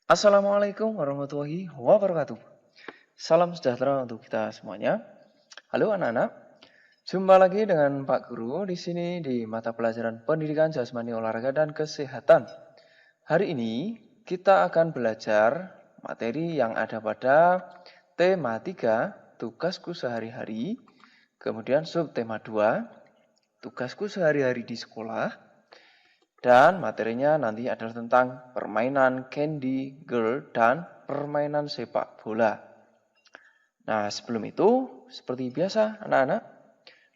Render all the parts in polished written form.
Assalamualaikum warahmatullahi wabarakatuh. Salam sejahtera untuk kita semuanya. Halo anak-anak, jumpa lagi dengan Pak Guru di sini di mata pelajaran Pendidikan Jasmani Olahraga dan Kesehatan. Hari ini kita akan belajar materi yang ada pada tema 3, tugasku sehari-hari, kemudian subtema 2, tugasku sehari-hari di sekolah, dan materinya nanti adalah tentang permainan Candy Girl dan permainan sepak bola. Nah, sebelum itu, seperti biasa anak-anak,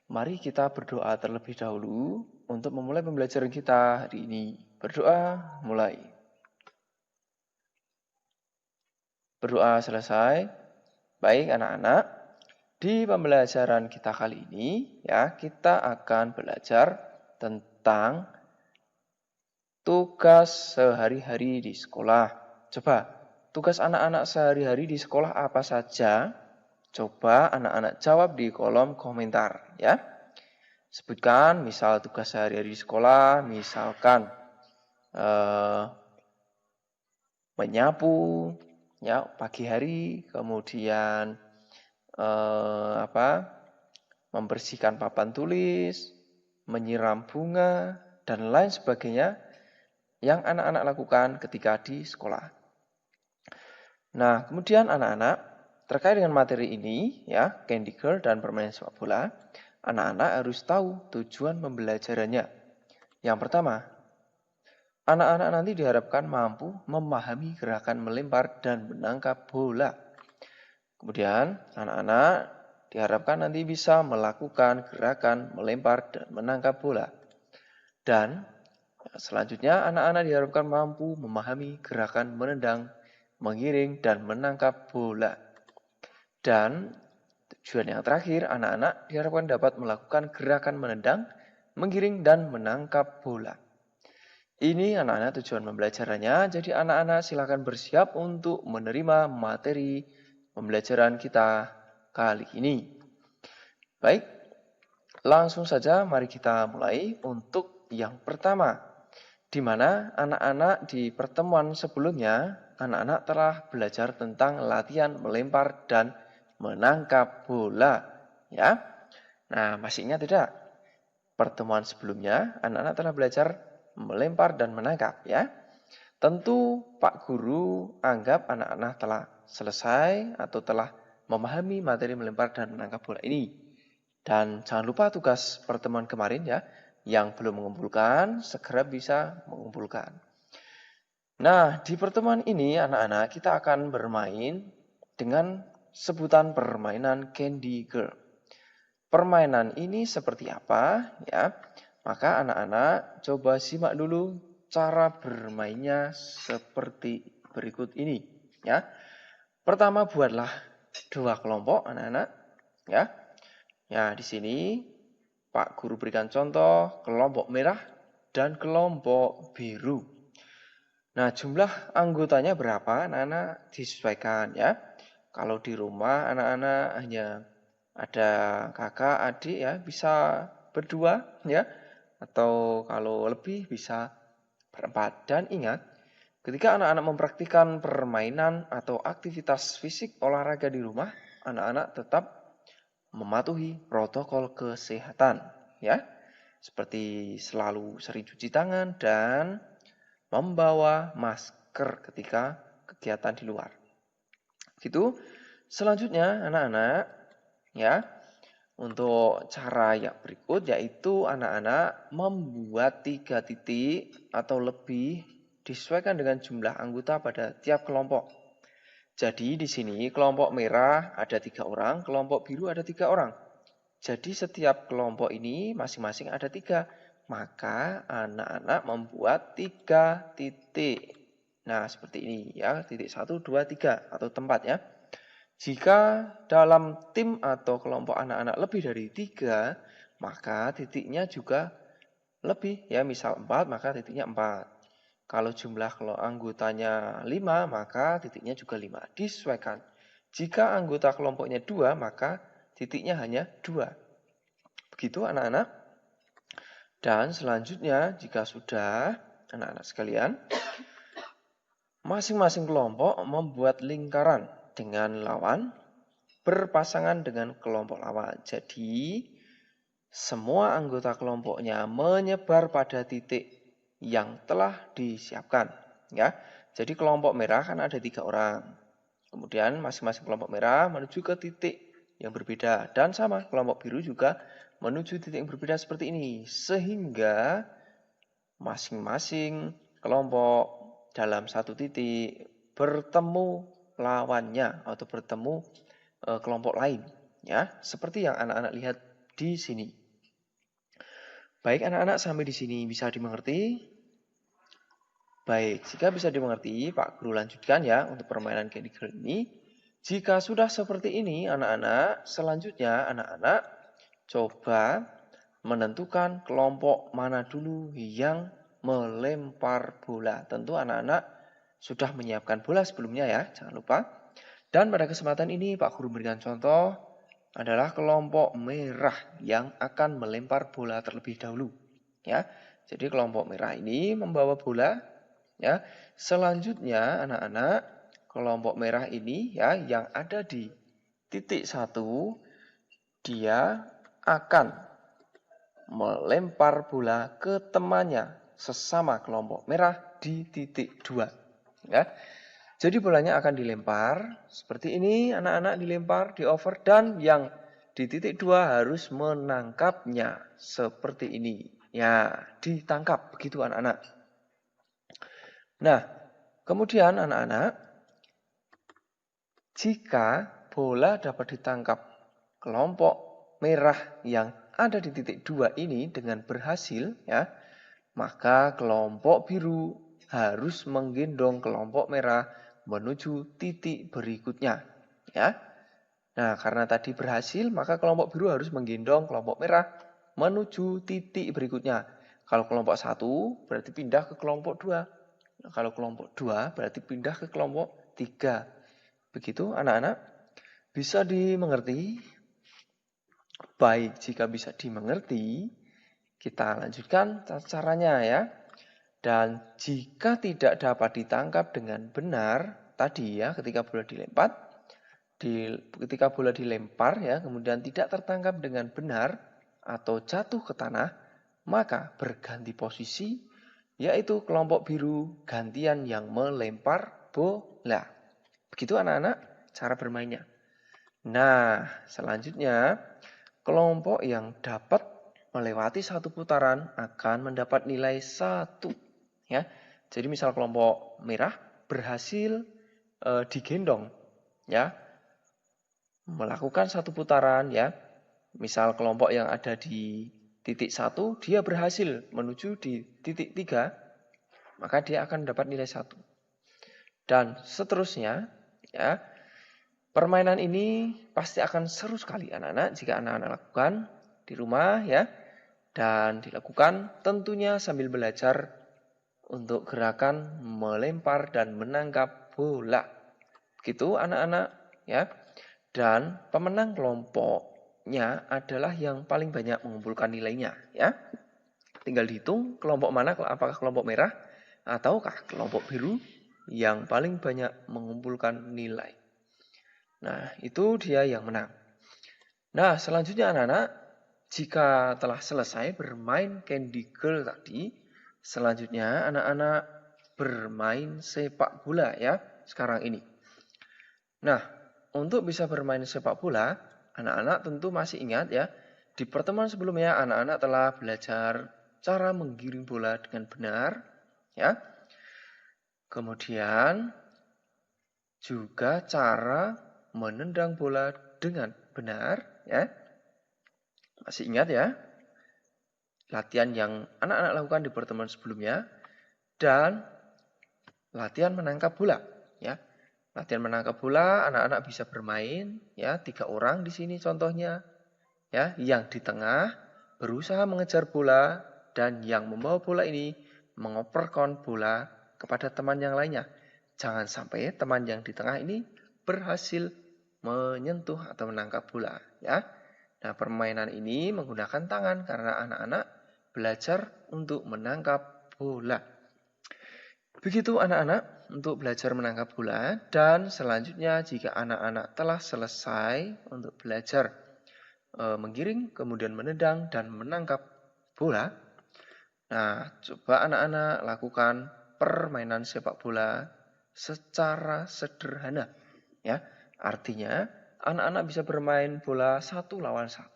mari kita berdoa terlebih dahulu untuk memulai pembelajaran kita hari ini. Berdoa, mulai. Berdoa selesai. Baik anak-anak, di pembelajaran kita kali ini ya, kita akan belajar tentang tugas sehari-hari di sekolah. Coba, tugas anak-anak sehari-hari di sekolah apa saja? Coba anak-anak jawab di kolom komentar ya. Sebutkan misal tugas sehari-hari di sekolah, misalkan menyapu ya pagi hari, kemudian membersihkan papan tulis, menyiram bunga dan lain sebagainya yang anak-anak lakukan ketika di sekolah. Nah, kemudian anak-anak, terkait dengan materi ini, ya, Candy Girl dan permainan sepak bola, anak-anak harus tahu tujuan pembelajarannya. Yang pertama, anak-anak nanti diharapkan mampu memahami gerakan melempar dan menangkap bola. Kemudian, anak-anak diharapkan nanti bisa melakukan gerakan melempar dan menangkap bola. Dan selanjutnya, anak-anak diharapkan mampu memahami gerakan menendang, mengiring, dan menangkap bola. Dan tujuan yang terakhir, anak-anak diharapkan dapat melakukan gerakan menendang, mengiring, dan menangkap bola. Ini anak-anak tujuan pembelajarannya, jadi anak-anak silakan bersiap untuk menerima materi pembelajaran kita kali ini. Baik, langsung saja mari kita mulai untuk yang pertama, di mana anak-anak di pertemuan sebelumnya, anak-anak telah belajar tentang latihan melempar dan menangkap bola. Ya, nah masih ingat tidak? Pertemuan sebelumnya, anak-anak telah belajar melempar dan menangkap. Ya, tentu Pak Guru anggap anak-anak telah selesai atau telah memahami materi melempar dan menangkap bola ini. Dan jangan lupa tugas pertemuan kemarin ya, yang belum mengumpulkan, segera bisa mengumpulkan. Nah, di pertemuan ini anak-anak kita akan bermain dengan sebutan permainan Candy Girl. Permainan ini seperti apa ya? Maka anak-anak coba simak dulu cara bermainnya seperti berikut ini ya. Pertama buatlah dua kelompok anak-anak ya. Ya, di sini Pak Guru berikan contoh kelompok merah dan kelompok biru. Nah, jumlah anggotanya berapa anak-anak disesuaikan ya. Kalau di rumah anak-anak hanya ada kakak, adik ya, bisa berdua ya. Atau kalau lebih bisa berempat. Dan ingat, ketika anak-anak mempraktikkan permainan atau aktivitas fisik olahraga di rumah, anak-anak tetap mematuhi protokol kesehatan ya. Seperti selalu sering cuci tangan dan membawa masker ketika kegiatan di luar. Gitu. Selanjutnya anak-anak ya, untuk cara yang berikut yaitu anak-anak membuat 3 titik atau lebih disesuaikan dengan jumlah anggota pada tiap kelompok. Jadi di sini kelompok merah ada 3 orang, kelompok biru ada 3 orang. Jadi setiap kelompok ini masing-masing ada 3. Maka anak-anak membuat 3 titik. Nah seperti ini ya, titik 1, 2, 3 atau tempat ya. Jika dalam tim atau kelompok anak-anak lebih dari 3, maka titiknya juga lebih ya, misal 4 maka titiknya 4. Kalau jumlah anggotanya 5, maka titiknya juga 5. Disesuaikan. Jika anggota kelompoknya 2, maka titiknya hanya 2. Begitu anak-anak. Dan selanjutnya jika sudah anak-anak sekalian, Masing-masing kelompok membuat lingkaran dengan lawan berpasangan dengan kelompok lawan. Jadi, semua anggota kelompoknya menyebar pada titik yang telah disiapkan. Ya, jadi kelompok merah kan ada 3 orang. Kemudian masing-masing kelompok merah menuju ke titik yang berbeda. Dan sama, kelompok biru juga menuju titik yang berbeda seperti ini. Sehingga masing-masing kelompok dalam satu titik bertemu lawannya atau bertemu kelompok lain. Ya, seperti yang anak-anak lihat di sini. Baik anak-anak, sampai di sini bisa dimengerti? Baik, jika bisa dimengerti, Pak Guru lanjutkan ya untuk permainan Candy Girl ini. Jika sudah seperti ini anak-anak, selanjutnya anak-anak coba menentukan kelompok mana dulu yang melempar bola. Tentu anak-anak sudah menyiapkan bola sebelumnya ya, jangan lupa. Dan pada kesempatan ini Pak Guru memberikan contoh adalah kelompok merah yang akan melempar bola terlebih dahulu. Ya, jadi kelompok merah ini membawa bola. Ya, selanjutnya anak-anak kelompok merah ini ya yang ada di titik 1 dia akan melempar bola ke temannya sesama kelompok merah di titik 2. Ya. Jadi bolanya akan dilempar seperti ini, anak-anak dilempar, di over, dan yang di titik 2 harus menangkapnya seperti ini. Ya, ditangkap begitu anak-anak. Nah, kemudian anak-anak, jika bola dapat ditangkap kelompok merah yang ada di titik 2 ini dengan berhasil, ya, maka kelompok biru harus menggendong kelompok merah menuju titik berikutnya. Ya. Nah, karena tadi berhasil, maka kelompok biru harus menggendong kelompok merah menuju titik berikutnya. Kalau kelompok 1 berarti pindah ke kelompok 2. Nah, kalau kelompok 2 berarti pindah ke kelompok 3. Begitu anak-anak? Bisa dimengerti? Baik, jika bisa dimengerti, kita lanjutkan caranya ya. Dan jika tidak dapat ditangkap dengan benar, tadi ya ketika bola dilempar ya, kemudian tidak tertangkap dengan benar atau jatuh ke tanah, maka berganti posisi, yaitu kelompok biru gantian yang melempar bola. Begitu anak-anak cara bermainnya. Nah, selanjutnya kelompok yang dapat melewati 1 putaran akan mendapat nilai 1. Ya, jadi misal kelompok merah berhasil digendong, ya, melakukan 1 putaran, ya. Misal kelompok yang ada di titik 1 dia berhasil menuju di titik 3, maka dia akan dapat nilai 1. Dan seterusnya, ya. Permainan ini pasti akan seru sekali anak-anak jika anak-anak lakukan di rumah ya. Dan dilakukan tentunya sambil belajar untuk gerakan melempar dan menangkap bola. Begitu anak-anak ya. Dan pemenang kelompoknya adalah yang paling banyak mengumpulkan nilainya ya. Tinggal dihitung kelompok mana, apakah kelompok merah ataukah kelompok biru yang paling banyak mengumpulkan nilai. Nah, itu dia yang menang. Nah, selanjutnya anak-anak, jika telah selesai bermain Candy Girl tadi, selanjutnya anak-anak bermain sepak bola ya, sekarang ini. Nah, untuk bisa bermain sepak bola, anak-anak tentu masih ingat ya, di pertemuan sebelumnya anak-anak telah belajar cara menggiring bola dengan benar, ya. Kemudian juga cara menendang bola dengan benar, ya. Masih ingat ya? Latihan yang anak-anak lakukan di pertemuan sebelumnya dan latihan menangkap bola, ya. Latihan menangkap bola, anak-anak bisa bermain, ya, 3 orang di sini contohnya, ya. Yang di tengah berusaha mengejar bola dan yang membawa bola ini mengoperkan bola kepada teman yang lainnya. Jangan sampai teman yang di tengah ini berhasil menyentuh atau menangkap bola, ya. Nah, permainan ini menggunakan tangan karena anak-anak belajar untuk menangkap bola. Begitu anak-anak untuk belajar menangkap bola, dan selanjutnya jika anak-anak telah selesai untuk belajar menggiring, kemudian menendang dan menangkap bola. Nah, coba anak-anak lakukan permainan sepak bola secara sederhana. Ya, artinya anak-anak bisa bermain bola 1 lawan 1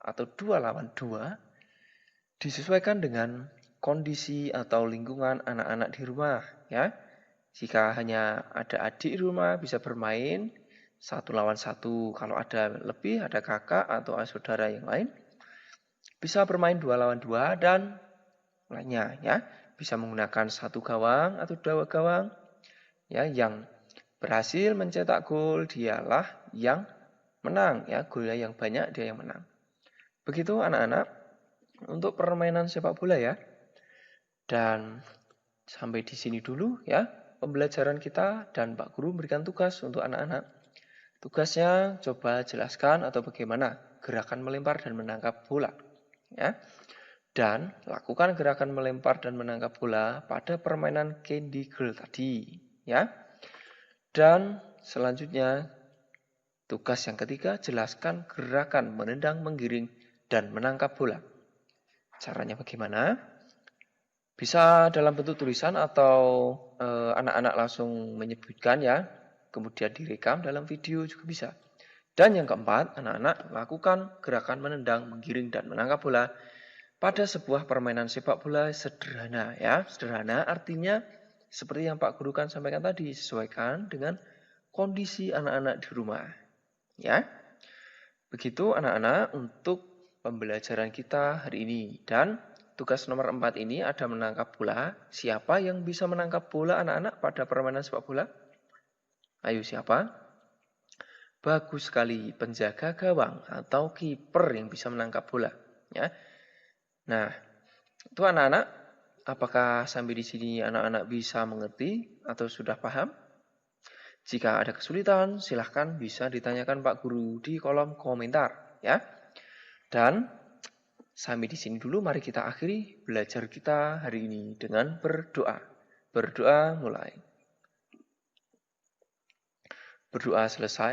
atau 2 lawan 2, disesuaikan dengan kondisi atau lingkungan anak-anak di rumah. Ya, jika hanya ada adik di rumah bisa bermain 1 lawan 1. Kalau ada lebih, ada kakak atau saudara yang lain, bisa bermain 2 lawan 2 dan lainnya. Ya, bisa menggunakan 1 gawang atau 2 gawang. Ya, yang berhasil mencetak gol dialah yang menang. Ya, golnya yang banyak dia yang menang. Begitu anak-anak untuk permainan sepak bola ya. Dan sampai di sini dulu ya pembelajaran kita, dan Pak Guru memberikan tugas untuk anak-anak. Tugasnya coba jelaskan atau bagaimana gerakan melempar dan menangkap bola. Ya. Dan lakukan gerakan melempar dan menangkap bola pada permainan Candy Girl tadi. Ya. Dan selanjutnya tugas yang ketiga, jelaskan gerakan menendang, menggiring, dan menangkap bola. Caranya bagaimana? Bisa dalam bentuk tulisan atau anak-anak langsung menyebutkan ya, kemudian direkam dalam video juga bisa. Dan yang keempat, anak-anak lakukan gerakan menendang, menggiring, dan menangkap bola pada sebuah permainan sepak bola sederhana ya. Sederhana artinya seperti yang Pak Guru kan sampaikan tadi, sesuaikan dengan kondisi anak-anak di rumah. Ya. Begitu anak-anak untuk pembelajaran kita hari ini. Dan tugas nomor 4 ini ada menangkap bola. Siapa yang bisa menangkap bola anak-anak pada permainan sepak bola? Ayo siapa? Bagus sekali, penjaga gawang atau kiper yang bisa menangkap bola. Ya. Nah, itu anak-anak, apakah sampai di sini anak-anak bisa mengerti atau sudah paham? Jika ada kesulitan, silahkan bisa ditanyakan Pak Guru di kolom komentar. Ya. Dan sampai di sini dulu, mari kita akhiri belajar kita hari ini dengan berdoa. Berdoa mulai. Berdoa selesai.